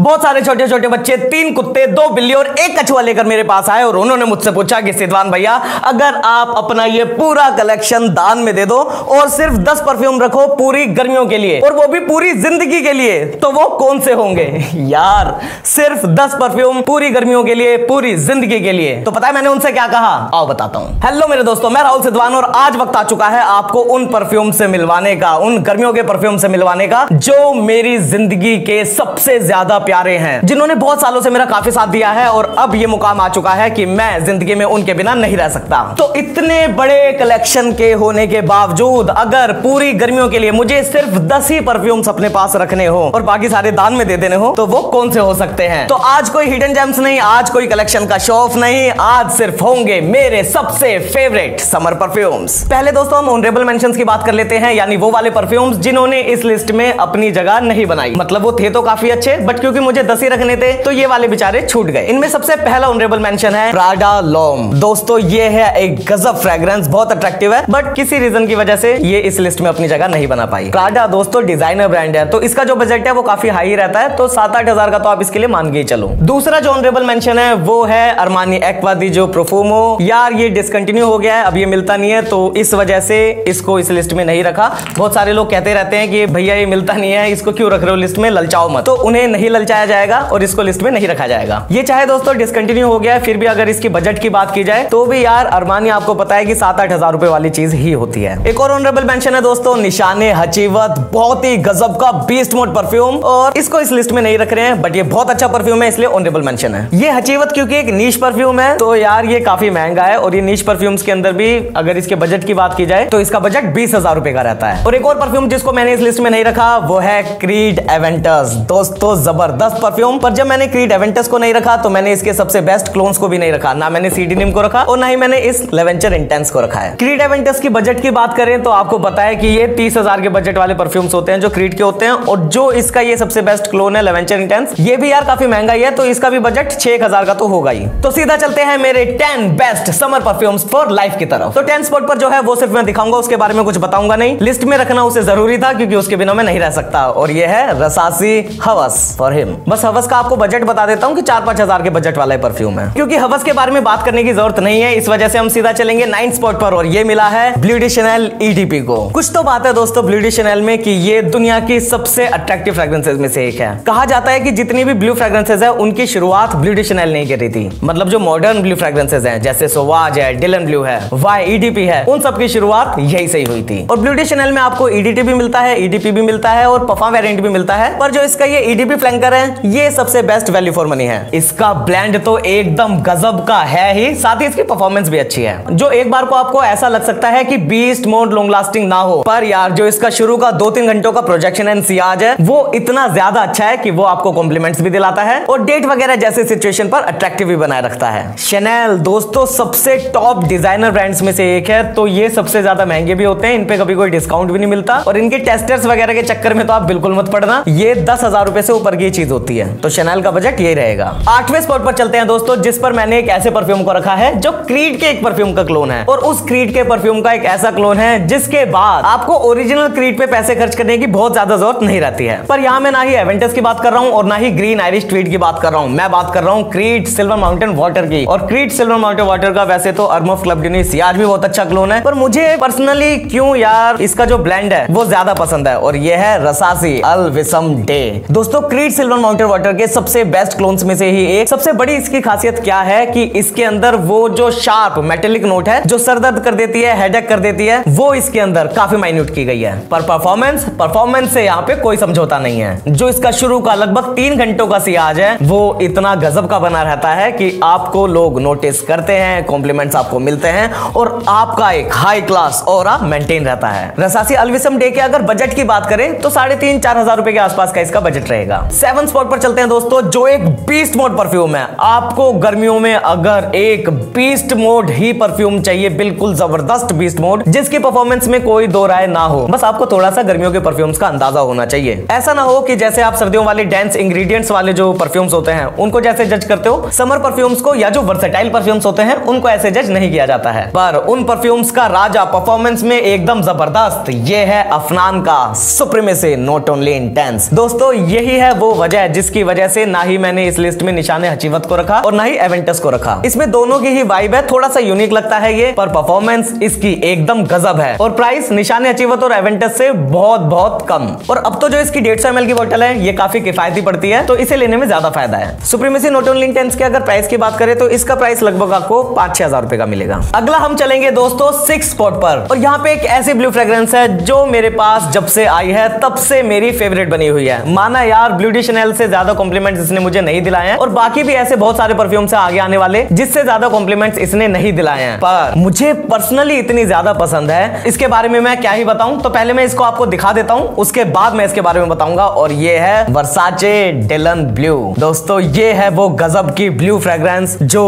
बहुत सारे छोटे छोटे बच्चे, 3 कुत्ते, 2 बिल्ली और 1 कछुआ लेकर मेरे पास आए और उन्होंने मुझसे पूछा कि सिद्धवान भैया, अगर आप अपना ये पूरा कलेक्शन दान में दे दो और सिर्फ 10 परफ्यूम रखो पूरी गर्मियों के लिए, और वो भी पूरी जिंदगी के लिए, तो वो कौन से होंगे? यार, सिर्फ 10 परफ्यूम पूरी गर्मियों के लिए, पूरी जिंदगी के लिए। तो पता है मैंने उनसे क्या कहा? आओ बताता हूं। हेलो मेरे दोस्तों, मैं राहुल सिद्धवान और आज वक्त आ चुका है आपको उन परफ्यूम से मिलवाने का, उन गर्मियों के परफ्यूम से मिलवाने का जो मेरी जिंदगी के सबसे ज्यादा प्यारे हैं, जिन्होंने बहुत सालों से मेरा काफी साथ दिया है और अब ये मुकाम आ चुका है कि मैं जिंदगी में उनके बिना नहीं रह सकता। तो इतने बड़े कलेक्शन के होने के बावजूद अगर पूरी गर्मियों के लिए मुझे सिर्फ 10 ही परफ्यूम्स अपने पास रखने हो और बाकी सारे दान में दे देने हो, तो वो कौन से हो सकते हैं? तो आज कोई हिडन जेम्स नहीं, आज कोई कलेक्शन का शो ऑफ नहीं, आज सिर्फ होंगे मेरे सबसे फेवरेट समर परफ्यूम्स। पहले दोस्तों हम ऑनरेबल मेंशंस की बात कर लेते हैं, यानी वो वाले परफ्यूम्स जिन्होंने इस लिस्ट में अपनी जगह नहीं बनाई। मतलब वो थे तो काफी अच्छे, बट क्योंकि मुझे 10 ही रखने थे तो ये वाले बेचारे छूट गए। इनमें सबसे पहला ऑनरेबल मेंशन है प्राडा लॉम। दोस्तों ये है एक गजब फ्रेग्रेंस, बहुत अट्रैक्टिव है, बट किसी रीजन की वजह से ये इस लिस्ट में अपनी जगह नहीं बना पाई। प्राडा दोस्तों डिजाइनर ब्रांड है, तो इसका जो बजट है वो काफी हाई रहता है, तो 7-8 हजार का तो आप इसके लिए मान के ही चलो। दूसरा जो ऑनरेबल मेंशन है वो है अरमानी एक्वा दी जो प्रोफुमो। यार ये डिसकंटिन्यू हो गया है, अब ये मिलता नहीं है, तो इस वजह से इसको इस लिस्ट में नहीं रखा। बहुत सारे लोग कहते रहते हैं कि भैया ये मिलता नहीं है, इसको क्यों रख रहे हो लिस्ट में, ललचाओ मत। तो उन्हें नहीं ललचाया जाएगा और इसको लिस्ट में नहीं रखा जाएगा। ये चाहे दोस्तों डिसकंटिन्यू हो गया है, फिर भी अगर इसकी बजट की बात की जाए तो भी यार अरमानी आपको पता है कि 7-8 हजार रुपए वाली चीज ही होती है। एक और ऑनरेबल मेंशन है दोस्तों निशाने हचीवत, बहुत ही गजब का बीस्ट मोड परफ्यूम, और इसको इस लिस्ट में नहीं रख रहे हैं, बट ये बहुत अच्छा परफ्यूम है इसलिए ऑनरेबल मेंशन है। ये हचीवत क्योंकि एक नीश परफ्यूम है, तो यार ये काफी महंगा है, और ये नीश परफ्यूम्स के अंदर भी अगर इसके बजट की बात की जाए तो इसका बजट 20,000 रुपए का रहता है। और एक और परफ्यूम जिसको मैंने इस लिस्ट में नहीं रखा वो है क्रीड एवेंटस। दोस्तों जबरदस्त परफ्यूम, पर जब मैंने क्रीड एवेंटस को नहीं रखा तो मैंने इसके सबसे बेस्ट क्लोन्स को भी नहीं रखा, ना मैंने सीडीनिम को रखा और ना ही मैंने इस लेवेंचर इंटेंस को रखा है। क्रीड एवेंटस की बजट की बात करें तो आपको पता है कि ये 30,000 के बजट वाले परफ्यूम्स होते हैं जो क्रीड के होते हैं, और जो इसका ये सबसे बेस्ट क्लोन है लेवेंचर इंटेंस, ये भी यार काफी महंगा ही है, तो इसका भी बजट 6,000 का तो होगा ही। तो सीधा चलते हैं मेरे 10 best summer perfumes for life की तरफ। तो 10 स्पॉट पर जो है वो सिर्फ मैं दिखाऊंगा, उसके बारे में कुछ बताऊंगा नहीं। लिस्ट में रखना उसे जरूरी था क्योंकि उसके बिना मैं नहीं रह सकता, और ये है रसासी हवस फॉर हिम। बस हवस का आपको बजट बता देता हूं कि 4-5 हजार के बजट वाला परफ्यूम है। क्योंकि हवस के बारे में बात करने की जरूरत नहीं है, इस वजह से हम सीधा चलेंगे 9 स्पॉट पर, और ये मिला है ब्लू डी शनेल ईडीपी को। कुछ तो बात है दोस्तों ब्लू डी शनेल में कि ये दुनिया की सबसे अट्रैक्टिव फ्रेग्रेंसेज में से एक है। कहा जाता है कि जितनी भी ब्लू फ्रेग्रेंसेज है उनकी शुरुआत ब्लू डी शनेल नहीं करी थी। मतलब जो मॉडर्न ब्लू फ्रेग्रेंसेज हैं जैसे सोवाज है, डिलन ब्लू है, वाई ईडीपी है, उन सब की शुरुआत यही से ही हुई थी। और ब्लू डी शनेल में आपको ईडीटी भी मिलता है, ईडीपी भी मिलता है और पफा वेरिएंट भी मिलता है, पर जो इसका ये ईडीपी फ्लैंकर है ये सबसे बेस्ट वैल्यू फॉर मनी है। इसका ब्लेंड तो एकदम गजब का है ही, साथ ही इसकी परफॉर्मेंस भी अच्छी है, जो एक बार को आपको ऐसा लग सकता है कि बीस्ट मोड लॉन्ग लास्टिंग ना हो, पर यार जो इसका शुरू का 2-3 घंटों का प्रोजेक्शन एंड सियाज है वो इतना ज्यादा अच्छा है कि वो आपको कॉम्प्लीमेंट्स भी दिलाता है और डेट वगैरह जैसे सिचुएशन पर अट्रैक्टिव भी बनाए रखता है। शनेल दोस्तों सबसे टॉप डिजाइनर ब्रांड्स में से एक है, तो ये सबसे ज्यादा महंगे भी होते हैं, इन पे कभी कोई डिस्काउंट भी नहीं मिलता, और इनके टेस्टर्स वगैरह के चक्कर में तो आप बिल्कुल मत पड़ना, ये 10,000 रुपए से ऊपर की चीज होती है। तो शनेल का बजट यही रहेगा। 8वें स्पॉट पर चलते हैं दोस्तों, जिस पर मैंने एक ऐसे परफ्यूम को रखा है जो क्रीड के एक परफ्यूम का क्लोन है, और उस क्रीड के परफ्यूम का एक ऐसा क्लोन है जिसके बाद आपको ओरिजिनल क्रीड पे पैसे खर्च करने की बहुत ज्यादा जरूरत नहीं रहती है। पर यहां मैं ना ही एवेंटस की बात कर रहा हूं और ना ही ग्रीन आयरिश ट्वीड की बात कर रहा हूं, मैं बात कर रहा हूं क्रीड सिल्वर माउंटेन वाटर की। और क्रीड सिल्वर माउंटेन वाटर का वैसे तो अर्मोफ क्लब ड्यूनी सियाज भी बहुत अच्छा क्लोन है, पर मुझे पर्सनली क्यों यार इसका जो ब्लेंड है वो ज्यादा पसंद है, और ये है रसासी अल विसम डे। दोस्तों क्रीड सिल्वर माउंटेन वाटर के सबसे बेस्ट क्लोन्स में से ही एक, सबसे बड़ी इसकी खासियत क्या है कि इसके अंदर वो जो शार्प मेटेलिक नोट है जो सर दर्द कर देती है, हेडेक कर देती है, वो इसके अंदर काफी माइन्यूट की गई है। पर परफॉर्मेंस से यहाँ पे कोई समझौता नहीं है। जो इसका शुरू का लगभग 3 घंटों का सियाज है वो इतना गजब का बना रहता है कि आपको लोग नोटिस करते हैं, कॉम्प्लीमेंट्स आपको मिलते हैं और आपका एक हाई क्लास ऑरा मेंटेन रहता है। रसासी अलविसम डे के अगर बजट की बात करें तो 3,500-4 हजार रुपए के आसपास का इसका बजट रहेगा। 7 स्पॉट पर चलते हैं दोस्तों, जो एक बीस्ट मोड परफ्यूम है। आपको गर्मियों में अगर एक बीस्ट मोड ही परफ्यूम चाहिए, बिल्कुल जबरदस्त बीस्ट मोड जिसकी परफॉर्मेंस में कोई दो राय ना हो, बस आपको थोड़ा सा गर्मियों के परफ्यूम्स का अंदाजा होना चाहिए। ऐसा ना हो कि जैसे आप सर्दियों वाले डेंस इंग्रेडिएंट्स वाले जो परफ्यूम्स होते हैं उनको जैसे जज करते हो, समर परफ्यूम्स को या जो वर्सेटाइल परफ्यूम्स होते हैं उनको ऐसे जज नहीं किया जाता है। पर उन परफ्यूम्स का राजा परफॉर्मेंस में एकदम जबरदस्त, ये है अफनान का सुप्रीमेसी नॉट ओनली इंटेंस। दोस्तों यही है वो वजह वजह है जिसकी वजह से ना ही मैंने इस लिस्ट में निशाने हचीवत को रखा और ना ही एवेंटस को रखा। इसमें दोनों की ही वाइब है, थोड़ा सा यूनिक लगता है ये, पर परफॉर्मेंस इसकी एकदम गजब है और प्राइस निशाने हचीवत और एवेंटस से बहुत बहुत कम। और अब तो जो इसकी 150 ml की बोतल है ये काफी किफायती पड़ती है, तो इसे लेने में ज्यादा फायदा है। सुप्रीमेसी नोट ओनली इंटेंस के अगर प्राइस की बात करें तो इसका प्राइस लगभग आपको 5-6 हजार रुपए का मिलेगा। अगला हम चलेंगे दोस्तों 6 स्पॉट पर, और यहाँ पे एक ऐसी ब्लू फ्रेग्रेंस है जो मेरे पास जब से आई है तब से मेरी फेवरेट बनी हुई है। माना यार ब्लू डी शनेल से ज्यादा कॉम्प्लीमेंट्स इसने मुझे नहीं दिलाए हैं, और बाकी भी ऐसे बहुत सारे परफ्यूम से आगे आने वाले जिससे ज्यादा कॉम्प्लीमेंट्स इसने नहीं दिलाए हैं, पर मुझे पर्सनली इतनी ज्यादा पसंद है, इसके बारे में मैं क्या ही बताऊं। तो पहले मैं इसको आपको दिखा देता हूं, उसके बाद मैं इसके बारे में बताऊंगा, और ये है वर्साचे डिलन ब्लू। दोस्तों ये है वो गजब की ब्लू फ्रेग्रेंस जो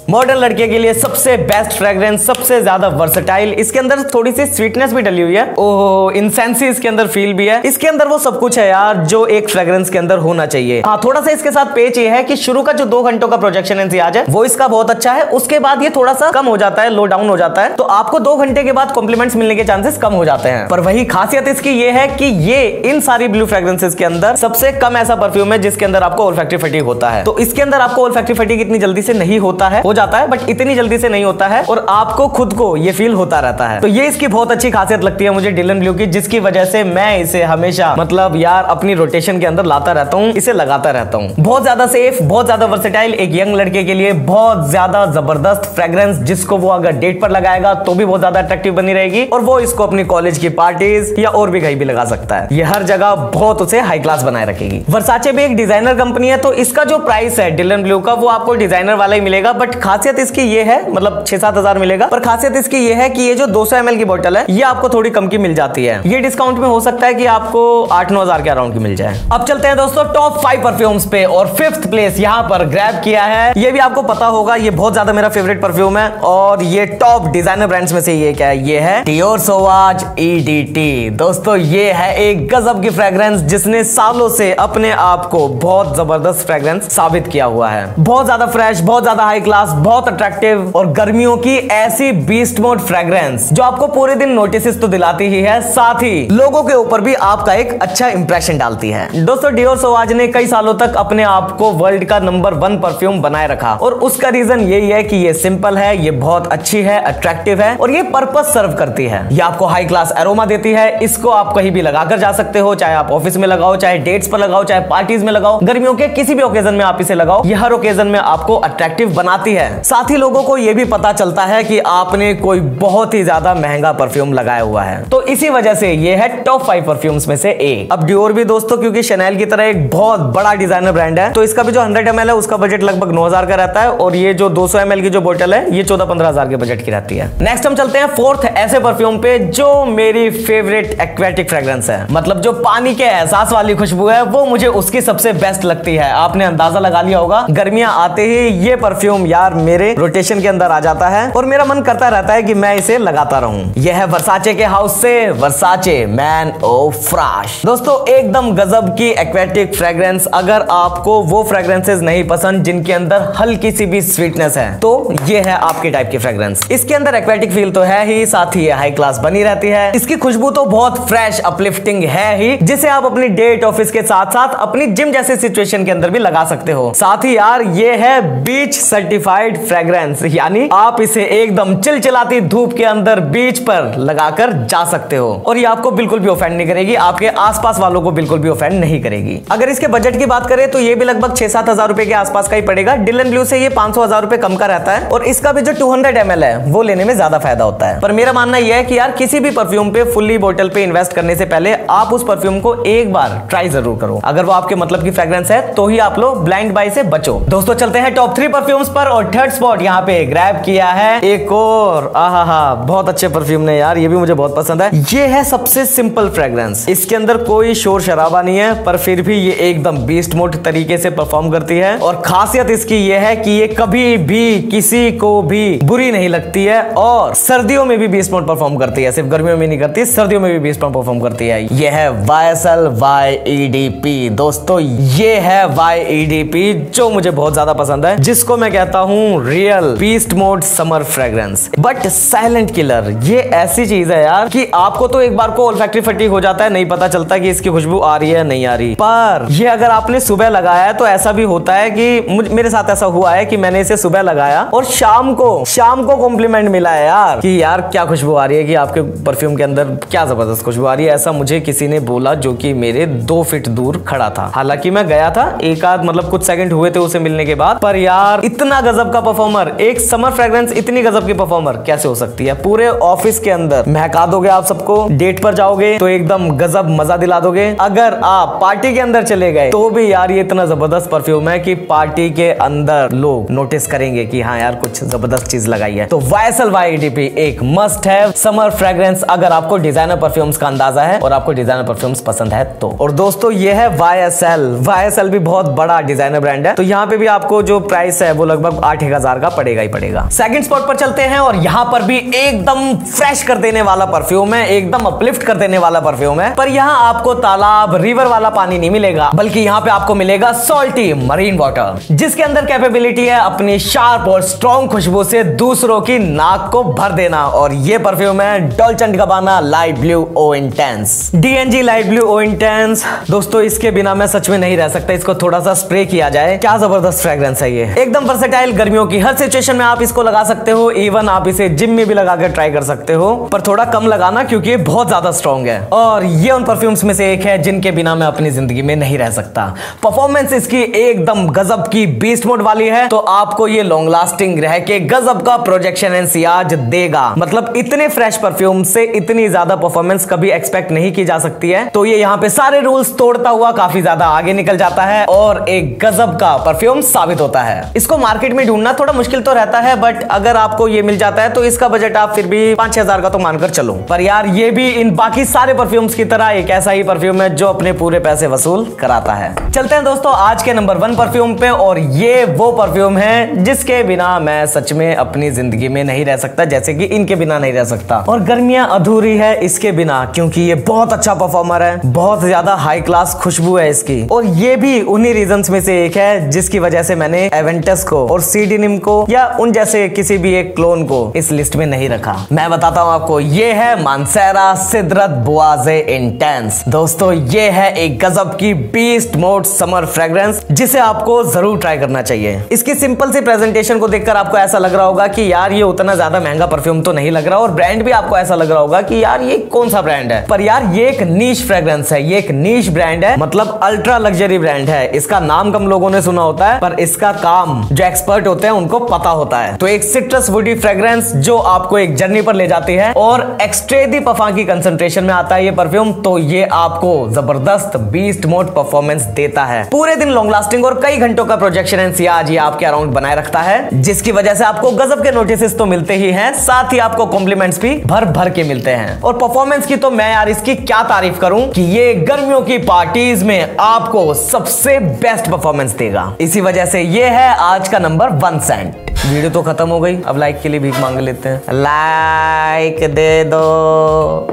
मॉडर्न लड़के के लिए सबसे बेस्ट फ्रेग्रेंस, सबसे ज्यादा वर्सेटाइल। इसके अंदर थोड़ी सी स्वीटनेस भी डली हुई है, ओहो इंसेंसी इसके अंदर फील भी है। इसके अंदर वो सब कुछ है यार जो एक फ्रेग्रेंस के अंदर होना चाहिए। हाँ, थोड़ा सा इसके साथ पेच ये है कि शुरू का जो 2 घंटों का प्रोजेक्शन एनसीआज है वो इसका बहुत अच्छा है, उसके बाद ये थोड़ा सा कम हो जाता है, लो डाउन हो जाता है, तो आपको 2 घंटे के बाद कॉम्प्लीमेंट्स मिलने के चांसेस कम हो जाते हैं। पर वही खासियत इसकी ये है कि ये इन सारी ब्लू फ्रेग्रेंसेस के अंदर सबसे कम ऐसा परफ्यूम है जिसके अंदर आपको ओल्फैक्टरी फटीग होता है। तो इसके अंदर आपको ओल्फैक्टरी फटीग इतनी जल्दी से नहीं होता है, हो जाता है बट इतनी जल्दी से नहीं होता है, और आपको खुद को ये फील होता रहता है। तो ये इसकी बहुत अच्छी खासियत लगती है मुझे डिलन ब्लू की, जिसकी वजह से मैं इसे हमेशा मतलब यार अपनी रोटेशन के अंदर लाता रहता हूँ, इसे लगाता रहता हूँ। बहुत ज्यादा सेफ, बहुत ज्यादा वर्सेटाइल, एक यंग लड़के के लिए बहुत ज्यादा जबरदस्त फ्रेग्रेंस, जिसको वो अगर डेट पर लगाएगा तो भी बहुत ज्यादा अट्रैक्टिव बनी रहेगी, और वो इसको अपनी कॉलेज की पार्टीज या और भी कहीं भी लगा सकता है। ये हर जगह बहुत उसे हाई क्लास बनाए रखेगी। वर्साचे भी एक डिजाइनर कंपनी है, तो इसका जो प्राइस है डिलन ब्लू का वो आपको डिजाइनर वाला ही मिलेगा, बट खासियत इसकी ये है, मतलब 6-7 हजार मिलेगा, पर खासियत इसकी ये है कि ये जो 200 ml की बोतल है ये आपको थोड़ी कम की मिल जाती है। ये डिस्काउंट में हो सकता है कि आपको 8-9 हजार के अराउंड की मिल जाए। अब चलते हैं दोस्तों टॉप 5 परफ्यूम्स पे, और 5th प्लेस यहाँ पर ग्रैब किया है, ये भी आपको पता होगा, ये बहुत ज्यादा मेरा फेवरेट परफ्यूम है, और ये टॉप डिजाइनर ब्रांड्स में से ये क्या है, ये है डियोर सोवाज EDT। दोस्तों ये है एक गजब की फ्रेग्रेंस जिसने सालों से अपने आप को बहुत जबरदस्त फ्रेग्रेंस साबित किया हुआ है। बहुत ज्यादा फ्रेश, बहुत ज्यादा हाई क्लास, बहुत अट्रैक्टिव, और गर्मियों की ऐसी बीस्ट मोड फ्रेग्रेंस जो आपको पूरे दिन नोटिस तो दिलाती ही है, साथ ही लोगों के ऊपर भी आपका एक अच्छा इंप्रेशन डालती है। दोस्तों डियोर सोवाज ने कई सालों तक अपने आप को वर्ल्ड का नंबर 1 परफ्यूम बनाए रखा, और उसका रीजन यही है कि ये सिंपल है, ये बहुत अच्छी है, अट्रैक्टिव है, और ये पर्पस सर्व करती है। ये आपको हाई क्लास एरोमा देती है, इसको आप कहीं भी लगाकर जा सकते हो, चाहे आप ऑफिस में लगाओ, चाहे डेट्स पर लगाओ, चाहे पार्टीज में लगाओ, गर्मियों के किसी भी ओकेजन में आप इसे लगाओ, ये हर ओकेजन में आपको अट्रैक्टिव बनाती है। साथ ही लोगों को यह भी पता चलता है कि आपने कोई बहुत ही ज्यादा महंगा परफ्यूम लगाया हुआ है, तो इसी वजह से ये है टॉप 5 परफ्यूम्स में से एक। अब डियोर भी दोस्तों क्योंकि शनेल की तरह एक बहुत बड़ा डिजाइनर ब्रांड है, तो इसका भी जो 100 ml है उसका बजट लगभग 9,000 का रहता है, और ये जो 200 ml की जो बोतल है ये 14-15 हजार के बजट की रहती है। नेक्स्ट हम चलते हैं 4th ऐसे परफ्यूम पे जो मेरी फेवरेट एक्वेटिक फ्रेग्रेंस है, मतलब जो पानी के एहसास वाली खुशबू है वो मुझे उसकी सबसे बेस्ट लगती है। आपने अंदाजा लगा लिया होगा, गर्मियां आते ही ये परफ्यूम यार मेरे रोटेशन के अंदर आ जाता है, और मेरा मन करता रहता है कि मैं इसे लगाता रहूं। यह है वर्साचे के हाउस से वर्साचे मैन ओ फ्रेश। दोस्तों एकदम गजब की एक्वेटिक फ्रेग्रेंस। अगर आपको वो फ्रेग्रेंसेस नहीं पसंद जिनके अंदर हल्की सी भी स्वीटनेस है, तो ये है आपके टाइप की फ्रेग्रेंस। इसके अंदर एक्वेटिक फील तो है ही, साथ ही हाई क्लास बनी रहती है। इसकी खुशबू तो बहुत फ्रेश अपलिफ्टिंग है ही, जिसे आप अपनी डेट ऑफिस के साथ साथ अपनी जिम जैसे सिचुएशन के अंदर भी लगा सकते हो। साथ ही यार ये है बीच सर्टिफाइड फ्रेग्रेंस, यानी आप इसे एकदम चिलचिलाती धूप के अंदर बीच पर लगाकर जा सकते हो, और ये आपको बिल्कुल भी ऑफेंड नहीं करेगी, आपके आसपास वालों को बिल्कुल भी ऑफेंड नहीं करेगी। अगर इसके बजट की बात करें तो ये भी लगभग 6-7 हजार रुपए के आसपास का ही पड़ेगा। डिलन ब्लू से ये 500,000 रुपए कम का रहता है, और इसका भी जो 200 ml है वो लेने में ज्यादा फायदा होता है। पर मेरा मानना यह है कि यार किसी भी परफ्यूम पे फुल्ली बोतल पे इन्वेस्ट करने से पहले आप उस परफ्यूम को एक बार ट्राई जरूर करो। अगर वो आपके मतलब की फ्रेग्रेंस है तो ही आप लोग ब्लाइंड बाय से बचो। दोस्तों चलते हैं टॉप 3 परफ्यूम्स पर, और 3rd स्पॉट यहाँ पे ग्रैब किया है एक और आहा बहुत अच्छे परफ्यूम ने यार, ये भी मुझे बहुत पसंद है। ये है सबसे सिंपल फ्रेग्रेंस, इसके अंदर कोई शोर शराबा नहीं है, पर फिर भी ये एकदम बीस्ट मोड तरीके से परफॉर्म करती है, और खासियत इसकी ये है कि ये कभी भी किसी को भी बुरी नहीं लगती है, और सर्दियों में भी बीस्ट मोड परफॉर्म करती है, सिर्फ गर्मियों में नहीं करती, सर्दियों में भी बीस्ट मोड परफॉर्म करती है। ये है YSL YEDP। दोस्तों ये है YEDP जो मुझे बहुत ज्यादा पसंद है, जिसको मैं कहता हूं हूँ real beast mode summer fragrance, but silent killer. ये ऐसी चीज है यार कि आपको तो एक बार को ओल्फैक्टरी फटीग हो जाता है, नहीं पता चलता कि इसकी खुशबू आ रही है नहीं आ रही। पर ये अगर आपने सुबह लगाया है तो ऐसा भी होता है कि मेरे साथ ऐसा हुआ है कि मैंने इसे सुबह लगाया और शाम को कॉम्प्लीमेंट मिला है यार कि यार क्या खुशबू आ रही है, कि आपके परफ्यूम के अंदर क्या जबरदस्त खुशबू आ रही है। ऐसा मुझे किसी ने बोला जो कि मेरे 2 फीट दूर खड़ा था। हालांकि मैं गया था, एक आध मतलब कुछ सेकंड हुए थे उसे मिलने के बाद, पर यार इतना गजब का परफॉर्मर, एक समर फ्रेग्रेंस इतनी गजब की परफॉर्मर कैसे हो सकती है। पूरे ऑफिस के अंदर महका दोगे आप सबको, डेट पर जाओगे तो एकदम गजब मजा दिला दोगे, अगर आप पार्टी के अंदर चले गए तो भी यार ये इतना जबरदस्त परफ्यूम है कि पार्टी के अंदर लोग नोटिस करेंगे कि हाँ यार कुछ जबरदस्त चीज लगाई है। तो YSL YEDP एक मस्ट है समर फ्रेग्रेंस अगर आपको डिजाइनर परफ्यूम्स का अंदाजा है और आपको डिजाइनर परफ्यूम्स पसंद है तो। और दोस्तों ये है YSL भी बहुत बड़ा डिजाइनर ब्रांड है, तो यहाँ पे भी आपको जो प्राइस है वो लगभग 8-1 हजार का पड़ेगा ही पड़ेगा। सेकंड स्पॉट पर चलते हैं और यहाँ पर भी एकदम फ्रेश कर देने वाला परफ्यूम है, एकदम अपलिफ्ट कर देने वाला परफ्यूम है। पर यहाँ आपको तालाब रिवर वाला पानी नहीं मिलेगा, बल्कि यहाँ पे आपको मिलेगा सॉल्टी मरीन वाटर, जिसके अंदर कैपेबिलिटी है अपनी शार्प और स्ट्रॉन्ग खुशबू से दूसरों की नाक को भर देना। और ये परफ्यूम है Dolce and Gabbana light blue eau intense, DNG light blue eau intense. दोस्तों इसके बिना मैं सच में नहीं रह सकता, इसको थोड़ा सा स्प्रे किया जाए, क्या जबरदस्त फ्रेग्रेंस है ये, एकदम वर्सेटाइल। गर्मियों की हर सिचुएशन में आप इसको लगा सकते हो, इवन आप इसे जिम में भी लगा कर ट्राई कर सकते हो, पर थोड़ा कम लगाना क्योंकि ये बहुत ज्यादा स्ट्रॉन्ग है। और ये उन परफ्यूम्स में से एक है जिनके बिना मैं अपनी जिंदगी में नहीं रह सकता। परफॉर्मेंस इसकी एकदम गजब की बीस्ट मोड वाली है, तो आपको ये लॉन्ग लास्टिंग रह के गजब का प्रोजेक्शन एंड सियाज देगा। मतलब इतने फ्रेश परफ्यूम से इतनी ज्यादा परफॉर्मेंस कभी एक्सपेक्ट नहीं की जा सकती है। तो ये यहाँ पे सारे रूल्स तोड़ता हुआ काफी ज्यादा आगे निकल जाता है और एक गजब का परफ्यूम साबित होता है। इसको मार्केट में ढूंढना थोड़ा मुश्किल तो रहता है, बट अगर आपको ये मिल जाता है तो इसका बजट आप फिर भी 5-6 हजार का तो मानकर चलो। पर यार ये भी इन बाकी सारे परफ्यूम्स की तरह एक ऐसा ही परफ्यूम है जो अपने पूरे पैसे वसूल कराता है। चलते हैं दोस्तों आज के नंबर 1 परफ्यूम पे, और ये वो परफ्यूम है जिसके बिना मैं सच में अपनी जिंदगी में नहीं रह सकता, जैसे कि इनके बिना नहीं रह सकता। और गर्मियां अधूरी है इसके बिना, क्योंकि ये बहुत अच्छा परफॉर्मर है, बहुत ज्यादा हाई क्लास खुशबू है इसकी। और ये भी उन्हीं रीजंस में से एक है जिसकी वजह से मैंने एवेंटस को और सीडिनिम को या उन जैसे किसी भी एक क्लोन को इस लिस्ट में नहीं रखा। मैं बताता हूं आपको, ये है मानसेरा सिदरत बुआजे इंटेंस। दोस्तों ये है एक गजब की बीस्ट मोड समर फ्रेग्रेंस जिसे आपको जरूर ट्राई करना चाहिए। इसकी सिंपल सी प्रेजेंटेशन को देखकर आपको ऐसा लग रहा होगा कि यार ये उतना ज्यादा महंगा परफ्यूम तो नहीं लग रहा, और ब्रांड भी आपको ऐसा लग रहा होगा कि यार ये कौन सा ब्रांड है। पर यार ये एक नीश फ्रेग्रेंस है, ये एक नीश ब्रांड है, मतलब अल्ट्रा लग्जरी ब्रांड है। इसका नाम कम लोगों ने सुना होता है, पर इसका काम जो एक्सपर्ट होते हैं उनको पता होता है। तो एक सिट्रस वुडी फ्रेग्रेंस जो आपको एक जर्नी पर ले जाती है और एक्सट्रेदी पफा की कंसंट्रेशन में आता है ये परफ्यूम, तो ये आपको जबरदस्त बीस्ट मोड परफॉर्मेंस देता है। पूरे दिन लॉन्ग लास्टिंग और कई घंटों का प्रोजेक्शन एंड सियाज ये आपके अराउंड बनाए रखता है, जिसकी वजह से आपको गजब के नोटिस तो मिलते ही हैं, साथ ही आपको कॉम्प्लीमेंट्स भी भर भर के मिलते हैं। और परफॉर्मेंस की तो मैं यार इसकी क्या तारीफ करूं कि ये गर्मियों की पार्टीज में आपको सबसे बेस्ट परफॉर्मेंस देगा। इसी वजह से ये है आज का नंबर 1 सेंट। वीडियो तो खत्म हो गई, अब लाइक के लिए भीख मांग लेते हैं। लाइक दे दो,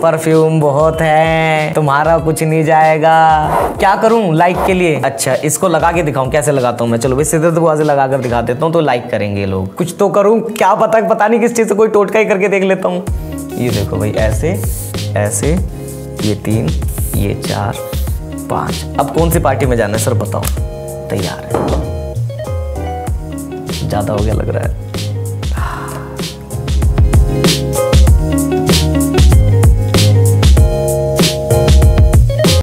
परफ्यूम बहुत है, तुम्हारा कुछ नहीं जाएगा। क्या करूं लाइक के लिए? अच्छा इसको लगा के दिखाऊं, कैसे लगाता हूं मैं? चलो भाई सीधे तो से लगा कर दिखा देता हूं तो लाइक करेंगे लोग। कुछ तो करूं, क्या पता नहीं किस चीज से कोई टोटका ही करके देख लेता हूं। ये देखो भाई, ऐसे ऐसे, ये 3, ये 4, 5। अब कौन सी पार्टी में जाना है सर बताओ? तैयार है? ज्यादा हो गया लग रहा है।